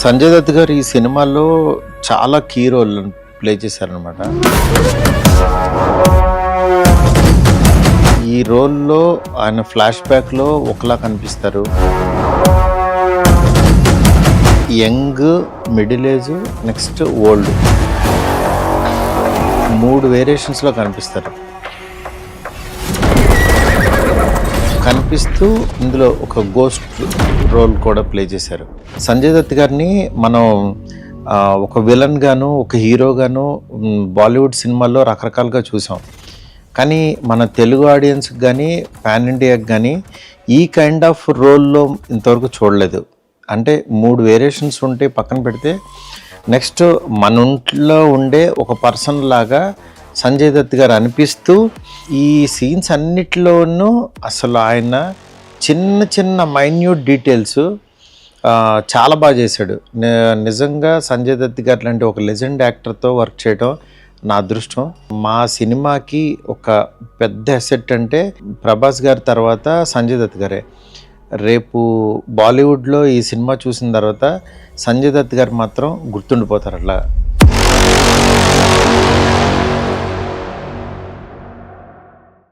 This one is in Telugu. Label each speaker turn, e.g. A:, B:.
A: సంజయ్ దత్ గారు ఈ సినిమాలో చాలా కీ రోల్ ప్లే చేశారనమాట. ఈ రోల్లో ఆయన ఫ్లాష్ బ్యాక్లో ఒకలా కనిపిస్తారు, young, middle age, next old, 3 వేరియేషన్స్లో కనిపిస్తారు. కనిపిస్తూ ఇందులో ఒక గోస్ట్ రోల్ కూడా ప్లే చేశారు. సంజయ్ దత్ గారిని మనం ఒక విలన్ గాను, ఒక హీరో గాను బాలీవుడ్ సినిమాల్లో రకరకాలుగా చూసాం. కానీ మన తెలుగు ఆడియన్స్కి కానీ పాన్ ఇండియాకి కానీ ఈ కైండ్ ఆఫ్ రోల్లో ఇంతవరకు చూడలేదు. అంటే 3 వేరియేషన్స్ ఉంటే పక్కన పెడితే నెక్స్ట్ మన ఒంట్లో ఉండే ఒక పర్సన్ లాగా సంజయ్ దత్ గారు అనిపిస్తూ ఈ సీన్స్ అన్నిటిలోనూ అసలు ఆయన చిన్న చిన్న మైన్యూట్ డీటెయిల్స్ చాలా బాగా చేశాడు. నిజంగా సంజయ్ దత్ గారు లాంటి ఒక లెజెండ్ యాక్టర్తో వర్క్ చేయడం నా అదృష్టం. మా సినిమాకి ఒక పెద్ద అసెట్ అంటే ప్రభాస్ గారి తర్వాత సంజయ్ దత్ గారే. రేపు బాలీవుడ్లో ఈ సినిమా చూసిన తర్వాత సంజయ్ దత్ గారు మాత్రం గుర్తుండిపోతారు. అట్లా